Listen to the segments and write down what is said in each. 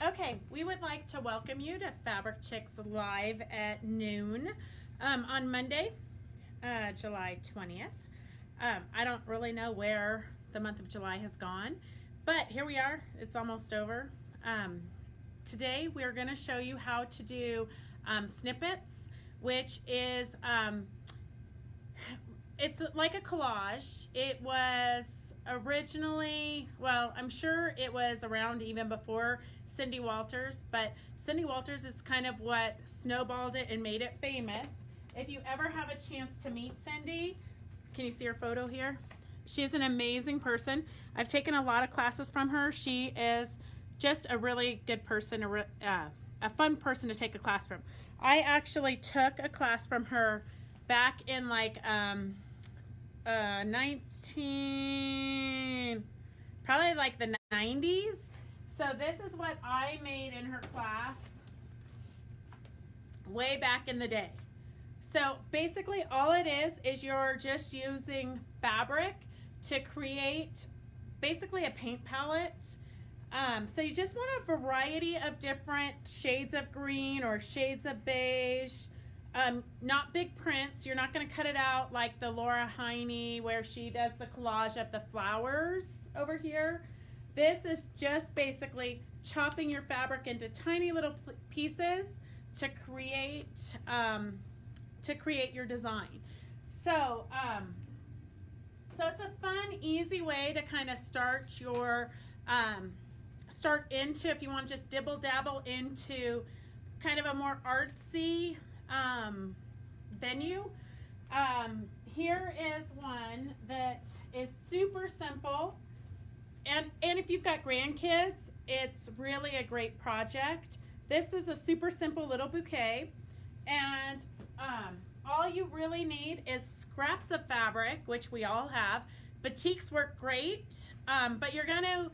Okay, we would like to welcome you to Fabric Chicks Live at noon on Monday, July 20th. I don't really know where the month of July has gone, but here we are. It's almost over. Today we're going to show you how to do snippets, which is it's like a collage. It was originally, well, I'm sure it was around even before Cindy Walters, but Cindy Walters is kind of what snowballed it and made it famous. If you ever have a chance to meet Cindy, can you see her photo here? She's an amazing person. I've taken a lot of classes from her. She is just a really good person, a fun person to take a class from. I actually took a class from her back in like probably like the 90s. So this is what I made in her class way back in the day. So basically all it is you're just using fabric to create basically a paint palette. So you just want a variety of different shades of green or shades of beige. Not big prints. You're not going to cut it out like the Laura Heine where she does the collage of the flowers over here. This is just basically chopping your fabric into tiny little pieces to create your design. So so it's a fun, easy way to kind of start your into, if you want to just dibble dabble into kind of a more artsy venue. Here is one that is super simple, and if you've got grandkids, it's really a great project. This is a super simple little bouquet, and all you really need is scraps of fabric, which we all have. Batiks work great, but you're going to,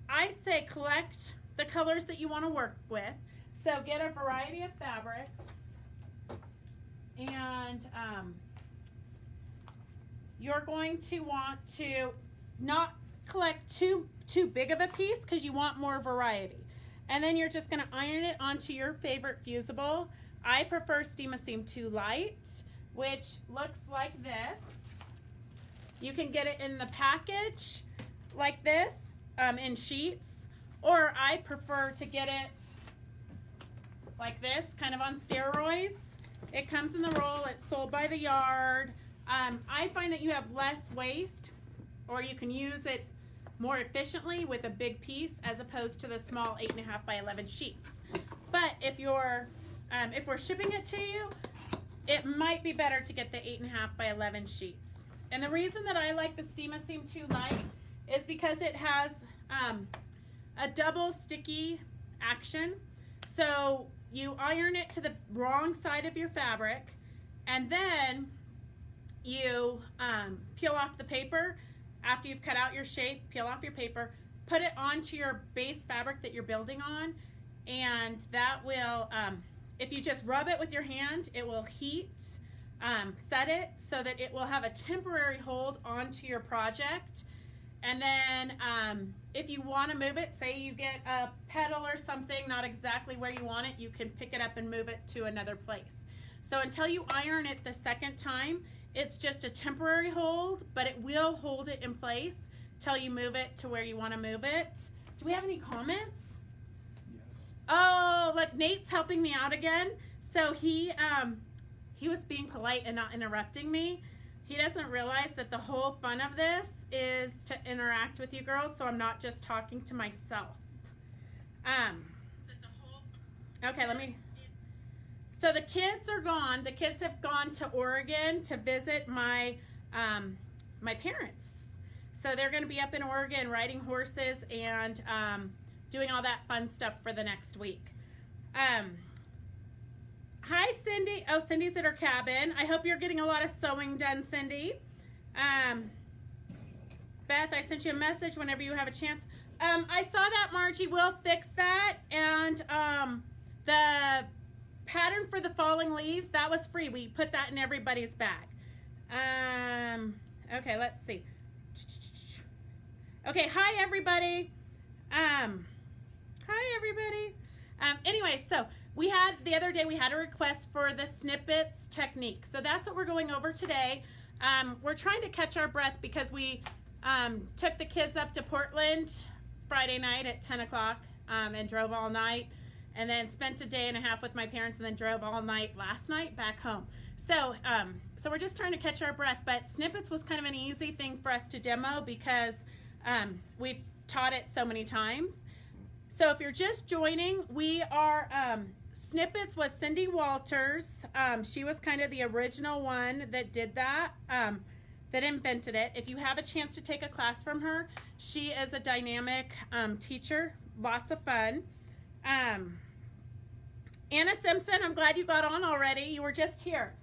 I'd say, collect the colors that you want to work with. So get a variety of fabrics, and you're going to want to not collect too big of a piece because you want more variety. And then you're just going to iron it onto your favorite fusible. I prefer Steam Seam 2 Light, which looks like this. You can get it in the package like this, in sheets, or I prefer to get it like this, kind of on steroids. It comes in the roll. It's sold by the yard. I find that you have less waste, or you can use it more efficiently with a big piece as opposed to the small 8.5 by 11 sheets. But if you're if we're shipping it to you, it might be better to get the 8.5 by 11 sheets. And the reason that I like the Steam Seam 2 Light is because it has a double sticky action. So you iron it to the wrong side of your fabric, and then you peel off the paper. After you've cut out your shape, peel off your paper, put it onto your base fabric that you're building on, and that will, if you just rub it with your hand, it will heat, set it so that it will have a temporary hold onto your project. And then if you want to move it, say you get a petal or something not exactly where you want it, you can pick it up and move it to another place. So until you iron it the second time, it's just a temporary hold, but it will hold it in place till you move it to where you want to move it. Do we have any comments? Yes. Oh, look, Nate's helping me out again. So he was being polite and not interrupting me. He doesn't realize that the whole fun of this is to interact with you girls, so I'm not just talking to myself. Okay, so the kids are gone. The kids have gone to Oregon to visit my my parents. So they're going to be up in Oregon riding horses and doing all that fun stuff for the next week. Hi, Cindy. Oh, Cindy's at her cabin. I hope you're getting a lot of sewing done, Cindy. Beth, I sent you a message whenever you have a chance. I saw that, Margie. We'll fix that. And the pattern for the falling leaves, that was free. We put that in everybody's bag. Okay, let's see. Okay, hi, everybody. Hi, everybody. Anyway, so the other day we had a request for the Snippets technique. So that's what we're going over today. We're trying to catch our breath because we took the kids up to Portland Friday night at 10 o'clock and drove all night, and then spent a day and a half with my parents, and then drove all night last night back home. So so we're just trying to catch our breath, but Snippets was kind of an easy thing for us to demo because we've taught it so many times. So if you're just joining, we are, Snippets was Cindy Walters. She was kind of the original one that did that, that invented it. If you have a chance to take a class from her, she is a dynamic teacher, lots of fun. Anna Simpson, I'm glad you got on already. You were just here.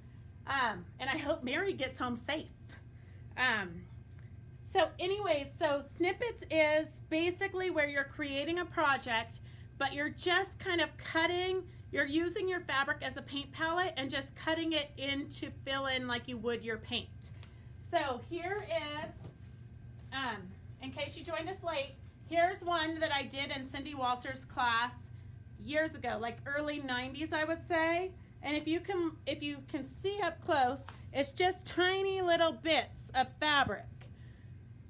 And I hope Mary gets home safe. So anyways, so Snippets is basically where you're creating a project, but you're just kind of you're using your fabric as a paint palette and just cutting it in to fill in like you would your paint. So here is, in case you joined us late, here's one that I did in Cindy Walters' class years ago, like early 90s, I would say. And if you can see up close, it's just tiny little bits of fabric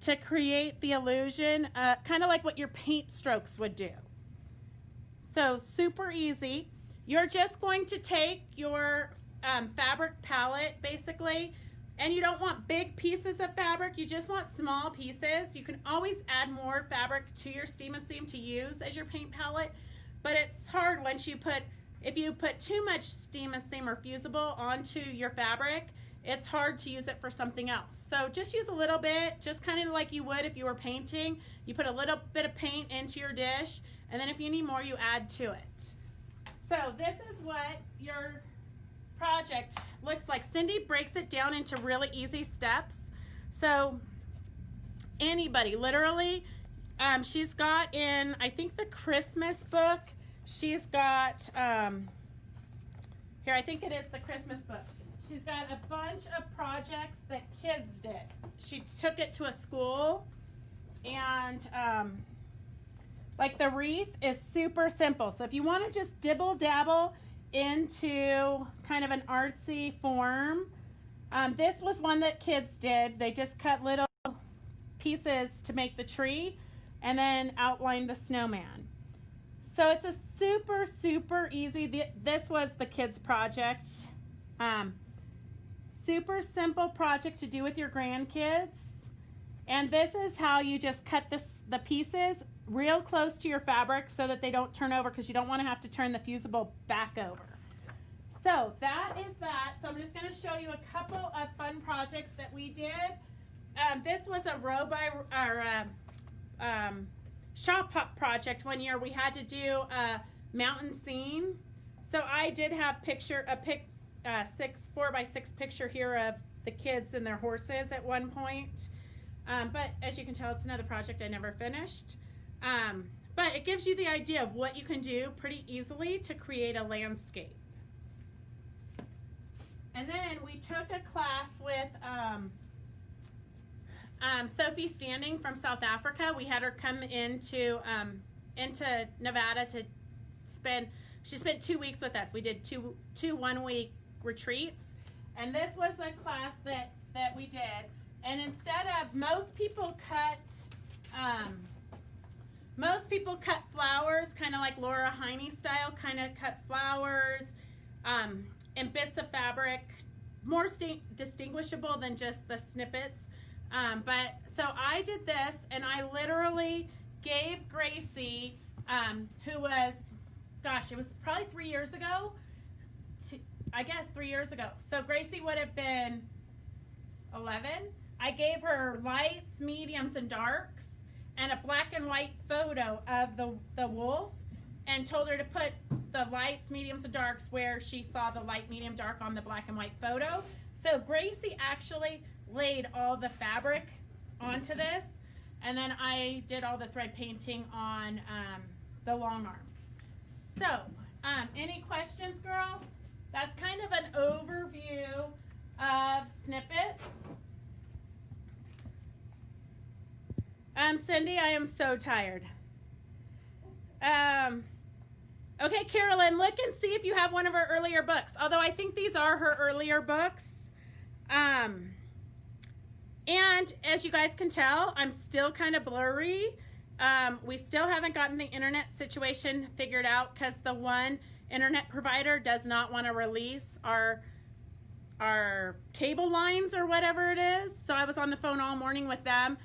to create the illusion, kind of like what your paint strokes would do. So super easy. You're just going to take your fabric palette, basically, and you don't want big pieces of fabric, you just want small pieces. You can always add more fabric to your Steam-A-Seam to use as your paint palette, but it's hard once if you put too much Steam-A-Seam or fusible onto your fabric, it's hard to use it for something else. So just use a little bit, just kind of like you would if you were painting. You put a little bit of paint into your dish, and then if you need more, you add to it. So this is what your project looks like. Cindy breaks it down into really easy steps. So anybody, literally, she's got in, I think, the Christmas book, she's got, here, I think it is the Christmas book. She's got a bunch of projects that kids did. She took it to a school, and like the wreath is super simple. So if you want to just dibble dabble into kind of an artsy form, this was one that kids did. They just cut little pieces to make the tree and then outline the snowman. So it's a super, super easy, this was the kids' project. Super simple project to do with your grandkids. And this is how you just cut the pieces real close to your fabric so that they don't turn over, because you don't want to have to turn the fusible back over. So that is that. So I'm just going to show you a couple of fun projects that we did. This was a row by, shop pop project one year. We had to do a mountain scene. So I did have a 4x6 picture here of the kids and their horses at one point. But as you can tell, it's another project I never finished. But it gives you the idea of what you can do pretty easily to create a landscape. And then we took a class with Sophie Standing from South Africa. We had her come into Nevada to she spent 2 weeks with us. We did two 1-week retreats, and this was a class that we did. And instead of, most people cut flowers, kind of like Laura Heine style, kind of cut flowers and bits of fabric, more distinguishable than just the snippets. But so I did this, and I literally gave Gracie, who was, gosh, it was probably 3 years ago, I guess 3 years ago. So Gracie would have been 11. I gave her lights, mediums, and darks, and a black and white photo of the wolf, and told her to put the lights, mediums, and darks where she saw the light, medium, dark on the black and white photo. So Gracie actually laid all the fabric onto this, and then I did all the thread painting on the long arm. So, any questions, girls? That's kind of an overview of Snippets. Cindy, I am so tired. Okay, Carolyn, look and see if you have one of her earlier books. Although I think these are her earlier books. And as you guys can tell, I'm still kind of blurry. We still haven't gotten the internet situation figured out because the one internet provider does not want to release our cable lines or whatever it is. So I was on the phone all morning with them.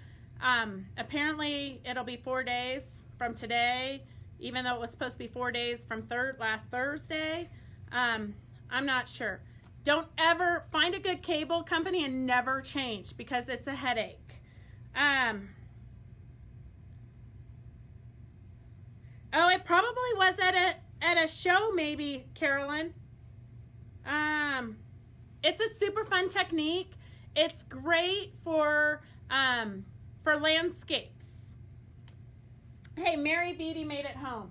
Apparently it'll be 4 days from today, even though it was supposed to be 4 days from last Thursday. I'm not sure. Don't ever find a good cable company and never change because it's a headache. Oh, it probably was at a show maybe, Carolyn. It's a super fun technique. It's great for landscapes. Hey, Mary Beatty made it home.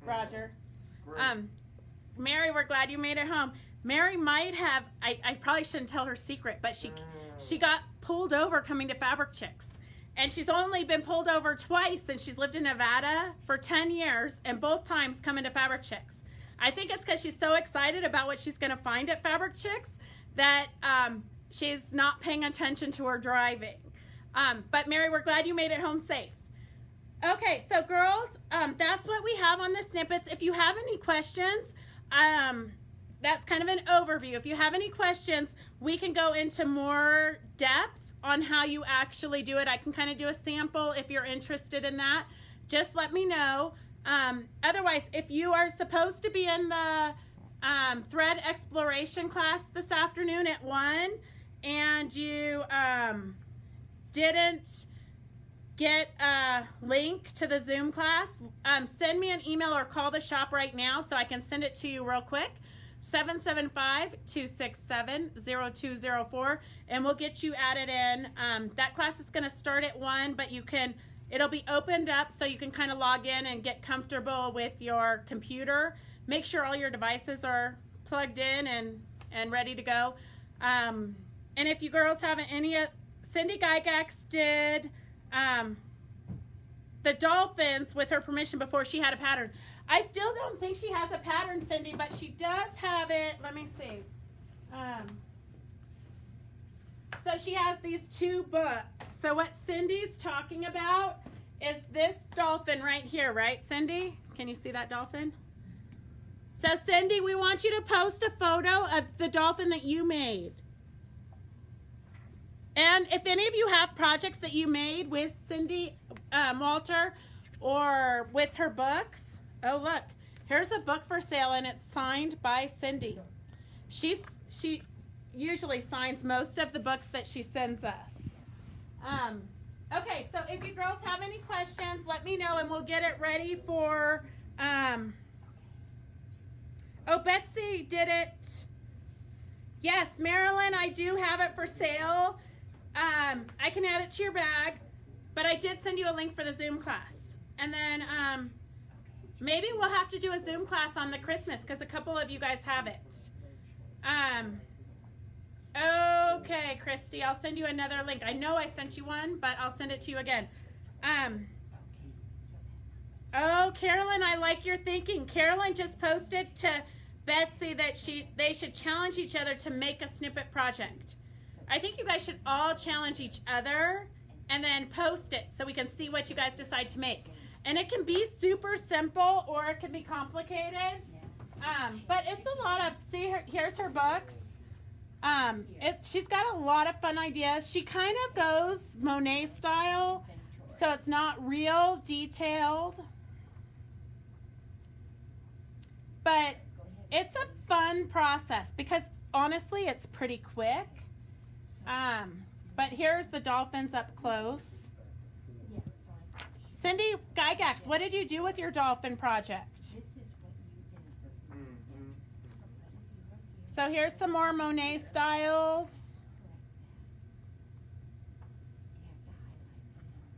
Roger. Mary, we're glad you made it home. Mary might have, I probably shouldn't tell her secret, but she got pulled over coming to Fabric Chicks. And she's only been pulled over twice and she's lived in Nevada for 10 years and both times coming to Fabric Chicks. I think it's because she's so excited about what she's going to find at Fabric Chicks that she's not paying attention to her driving. But Mary, we're glad you made it home safe. Okay, so girls, that's what we have on the snippets. If you have any questions, that's kind of an overview. If you have any questions, we can go into more depth on how you actually do it. I can kind of do a sample if you're interested in that. Just let me know. Otherwise, if you are supposed to be in the thread exploration class this afternoon at 1 and you didn't get a link to the Zoom class, send me an email or call the shop right now so I can send it to you real quick. 775-267-0204 and we'll get you added in. That class is going to start at 1, but it'll be opened up so you can kind of log in and get comfortable with your computer. Make sure all your devices are plugged in and ready to go. And if you girls haven't Cindy Gygax did the dolphins with her permission before she had a pattern. I still don't think she has a pattern, Cindy, but she does have it. Let me see. So she has these 2 books. So what Cindy's talking about is this dolphin right here, right, Cindy? Can you see that dolphin? So Cindy, we want you to post a photo of the dolphin that you made. And if any of you have projects that you made with Cindy Walter or with her books, oh look, here's a book for sale and it's signed by Cindy. She usually signs most of the books that she sends us. Okay, so if you girls have any questions, let me know and we'll get it ready for, oh, Betsy did it. Yes, Marilyn, I do have it for sale. I can add it to your bag, but I did send you a link for the Zoom class. And then maybe we'll have to do a Zoom class on the Christmas because a couple of you guys have it. Okay, Christy, I'll send you another link. I know I sent you one, but I'll send it to you again. Oh, Carolyn, I like your thinking. Carolyn just posted to Betsy that they should challenge each other to make a snippet project. I think you guys should all challenge each other and then post it so we can see what you guys decide to make. And it can be super simple or it can be complicated. But it's a lot of, see, here's her books. She's got a lot of fun ideas. She kind of goes Monet style, so it's not real detailed. But it's a fun process because honestly, it's pretty quick. But here's the dolphins up close. Cindy Gygax, what did you do with your dolphin project? So here's some more Monet styles.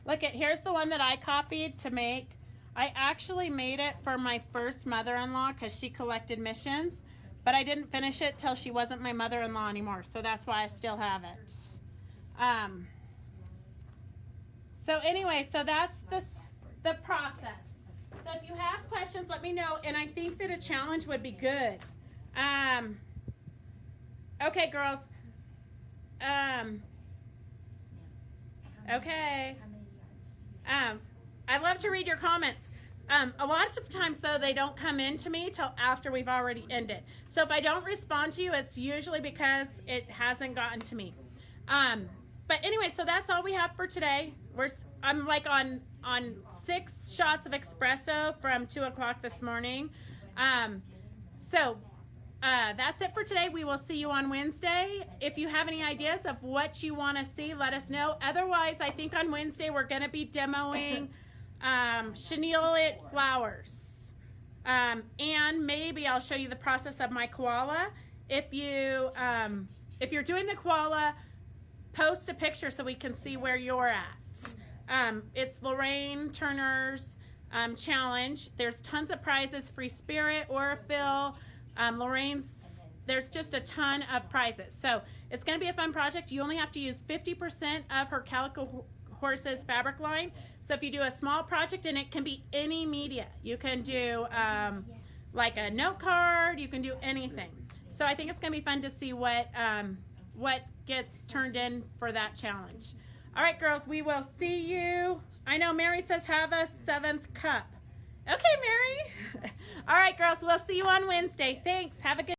Look here's the one that I copied to make. I actually made it for my first mother-in-law because she collected missions, but I didn't finish it till she wasn't my mother-in-law anymore, so that's why I still have it. So anyway, so that's the process. So if you have me know. And I think that a challenge would be good. Okay, girls. Okay. I love to read your comments. A lot of times, though, they don't come in to me till after we've already ended. So if I don't respond to you, it's usually because it hasn't gotten to me. But anyway, so that's all we have for today. I'm like on 6 shots of espresso from 2 o'clock this morning. That's it for today. We will see you on Wednesday. If you have any ideas of what you want to see, let us know. Otherwise, I think on Wednesday we're going to be demoing chenille flowers. And maybe I'll show you the process of my koala. If you're doing the koala, post a picture so we can see where you're at. It's Lorraine Turner's challenge. There's tons of prizes, free spirit, Aurifil, there's just a ton of prizes. So it's going to be a fun project. You only have to use 50% of her Calico Horses fabric line. So if you do a small project, and it can be any media, you can do like a note card, you can do anything. So I think it's going to be fun to see what gets turned in for that challenge. All right, girls, we will see you. I know Mary says have a 7th cup. Okay, Mary. All right, girls, we'll see you on Wednesday. Thanks. Have a good